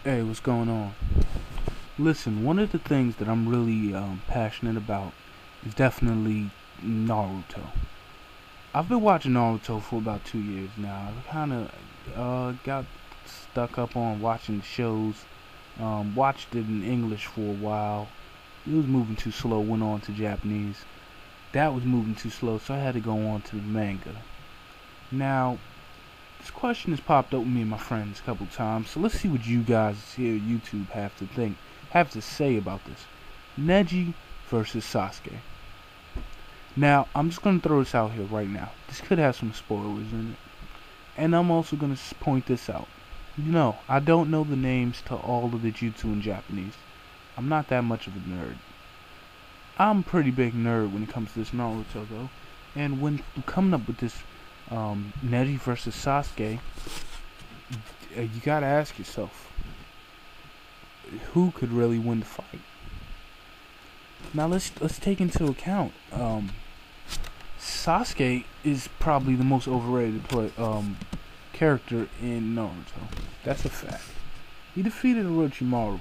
Hey, what's going on? Listen, one of the things that I'm really passionate about is definitely Naruto. I've been watching Naruto for about 2 years now. I kind of got stuck up on watching shows. Watched it in English for a while. It was moving too slow. Went on to Japanese. That was moving too slow, so I had to go on to the manga. Now, this question has popped up with me and my friends a couple times, so let's see what you guys here at YouTube have to say about this. Neji versus Sasuke. Now, I'm just gonna throw this out here right now. This could have some spoilers in it, and I'm also gonna point this out. No, I don't know the names to all of the jutsu in Japanese. I'm not that much of a nerd. I'm a pretty big nerd when it comes to this Naruto though, and when coming up with this Neji versus Sasuke, you gotta ask yourself, who could really win the fight? Now let's take into account, Sasuke is probably the most overrated character in Naruto. That's a fact. He defeated Orochimaru.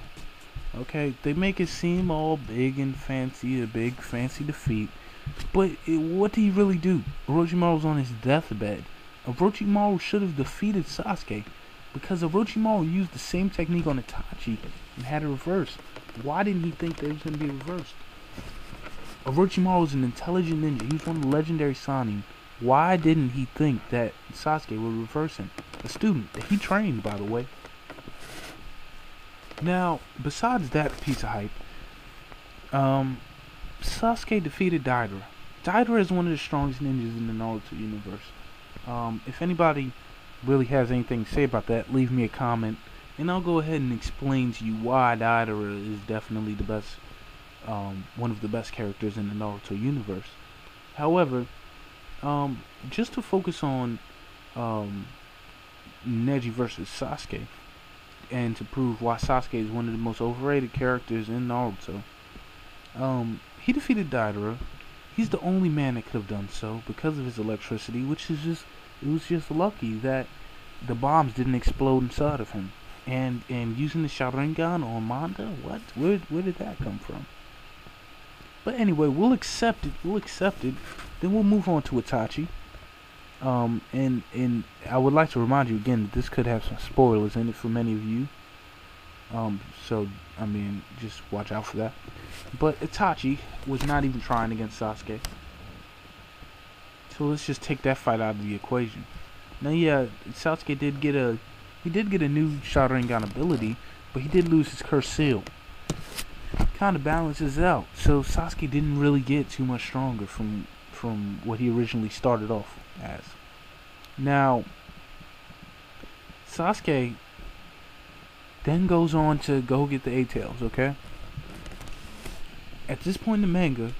Okay, they make it seem all big and fancy, a big fancy defeat. But what did he really do? Orochimaru's on his deathbed. Orochimaru should have defeated Sasuke because Orochimaru used the same technique on Itachi and had it reversed. Why didn't he think that it was going to be reversed? Orochimaru was an intelligent ninja. He was one of the legendary Sanin. Why didn't he think that Sasuke would reverse him? A student that he trained, by the way. Now, besides that piece of hype, Sasuke defeated Deidara. Deidara is one of the strongest ninjas in the Naruto universe. If anybody really has anything to say about that, leave me a comment, and I'll go ahead and explain to you why Deidara is definitely the best, one of the best characters in the Naruto universe. However, just to focus on Neji versus Sasuke, and to prove why Sasuke is one of the most overrated characters in Naruto, he defeated Deidara. He's the only man that could have done so because of his electricity, which is it was just lucky that the bombs didn't explode inside of him. And using the Sharingan on Manda, what? Where did that come from? But anyway, we'll accept it. Then we'll move on to Itachi. And I would like to remind you again that this could have some spoilers in it for many of you. So I mean, just watch out for that. But Itachi was not even trying against Sasuke. So let's just take that fight out of the equation. Now, yeah, Sasuke did get a new Sharingan ability, but he did lose his cursed seal. Kind of balances out. So Sasuke didn't really get too much stronger from what he originally started off as. Now, Sasuke then goes on to go get the eight-tails, okay? At this point in the manga,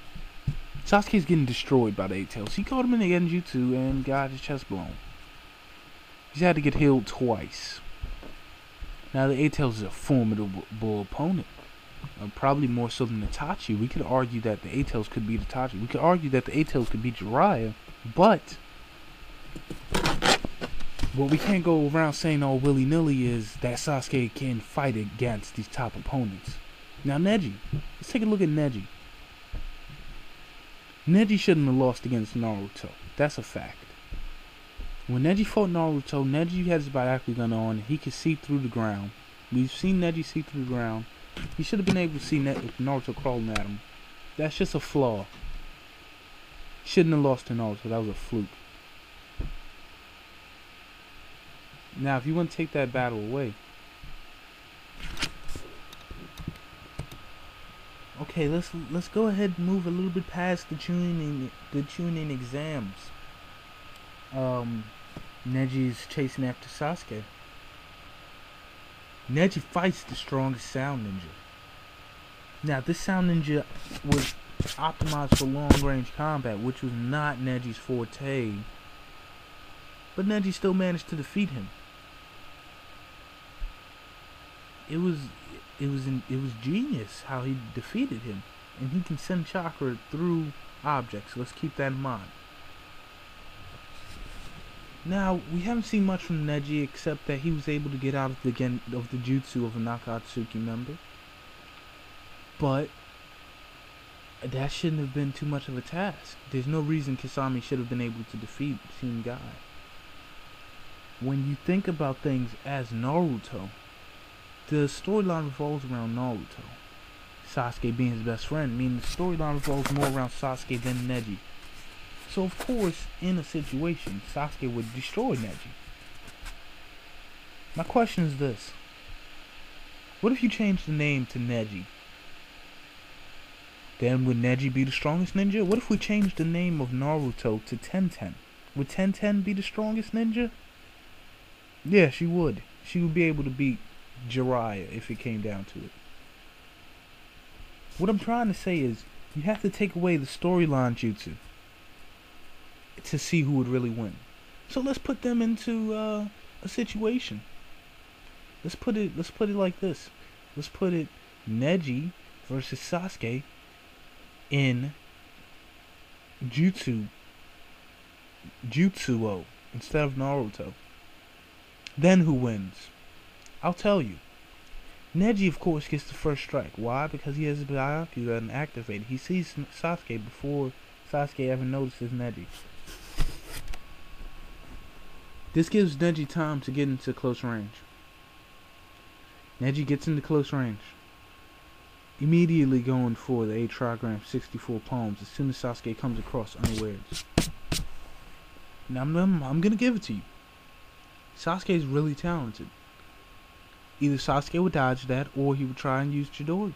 Sasuke's getting destroyed by the eight-tails. He caught him in the genjutsu and got his chest blown. He's had to get healed twice. Now, the eight-tails is a formidable opponent. Probably more so than Itachi. We could argue that the eight-tails could beat Itachi. We could argue that the eight-tails could beat Jiraiya. But what we can't go around saying all willy-nilly is that Sasuke can fight against these top opponents. Now, Neji. Let's take a look at Neji. Neji shouldn't have lost against Naruto. That's a fact. When Neji fought Naruto, Neji had his binocular gun on. He could see through the ground. We've seen Neji see through the ground. He should have been able to see Naruto crawling at him. That's just a flaw. Shouldn't have lost to Naruto. That was a fluke. Now, if you want to take that battle away, okay, let's go ahead and move a little bit past the tuning exams. Neji's chasing after Sasuke. Neji fights the strongest sound ninja. Now, this sound ninja was optimized for long-range combat, which was not Neji's forte. But Neji still managed to defeat him. It was genius how he defeated him, and he can send chakra through objects. Let's keep that in mind. Now, we haven't seen much from Neji except that he was able to get out of the jutsu of a Nakatsuki member. But that shouldn't have been too much of a task. There's no reason Kasami should have been able to defeat Team Guy. When you think about things as Naruto, the storyline revolves around Naruto. Sasuke being his best friend, meaning the storyline revolves more around Sasuke than Neji. So of course, in a situation, Sasuke would destroy Neji. My question is this. What if you change the name to Neji? Then would Neji be the strongest ninja? What if we change the name of Naruto to Tenten? Would Tenten be the strongest ninja? Yeah, she would. She would be able to beat Jiraiya if it came down to it. What I'm trying to say is, you have to take away the storyline jutsu to see who would really win. So let's put them into a situation. Let's put it like this. Let's put it Neji versus Sasuke in Jutsuo instead of Naruto. Then who wins? I'll tell you. Neji, of course, gets the first strike. Why? Because he has his Byakugan activated. He sees Sasuke before Sasuke ever notices Neji. This gives Neji time to get into close range. Neji gets into close range, immediately going for the 8 trigram 64 palms as soon as Sasuke comes across unawares. Now I'm gonna give it to you. Sasuke is really talented. Either Sasuke would dodge that, or he would try and use Chidori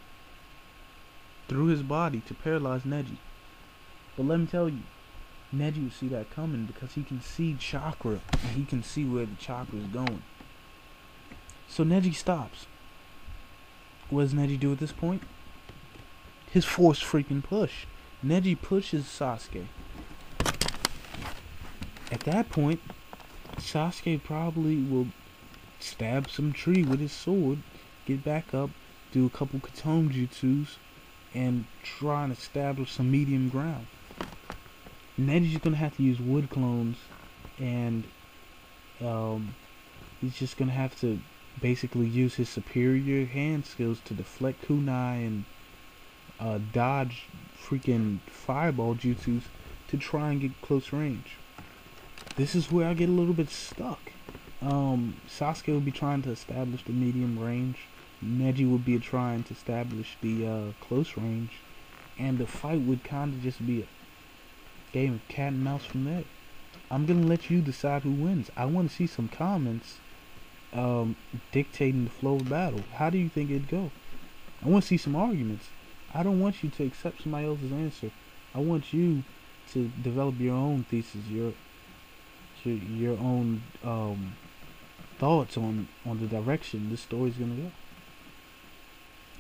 through his body to paralyze Neji. But let me tell you, Neji would see that coming because he can see chakra, and he can see where the chakra is going. So Neji stops. What does Neji do at this point? His force freaking push. Neji pushes Sasuke. At that point, Sasuke probably will stab some tree with his sword, get back up, do a couple Katome jutsus, and try and establish some medium ground. Neji's gonna have to use wood clones, and he's just gonna have to basically use his superior hand skills to deflect kunai and dodge freaking fireball jutsus to try and get close range. This is where I get a little bit stuck. Sasuke would be trying to establish the medium range. Neji would be trying to establish the close range. And the fight would kind of just be a game of cat and mouse from there. I'm going to let you decide who wins. I want to see some comments dictating the flow of battle. How do you think it'd go? I want to see some arguments. I don't want you to accept somebody else's answer. I want you to develop your own thesis, your own thoughts on the direction this story's gonna go.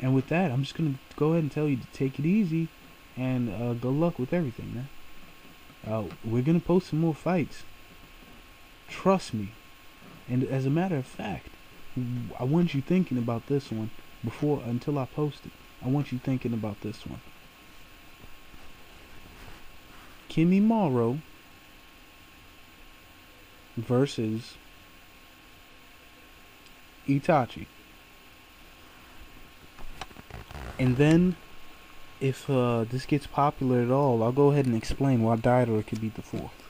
And with that, I'm just gonna go ahead and tell you to take it easy and good luck with everything, man. We're gonna post some more fights. Trust me. And as a matter of fact, I want you thinking about this one until I post it. I want you thinking about this one. Kimimaro versus Itachi. And then, if this gets popular at all, I'll go ahead and explain why Daidara could beat the fourth.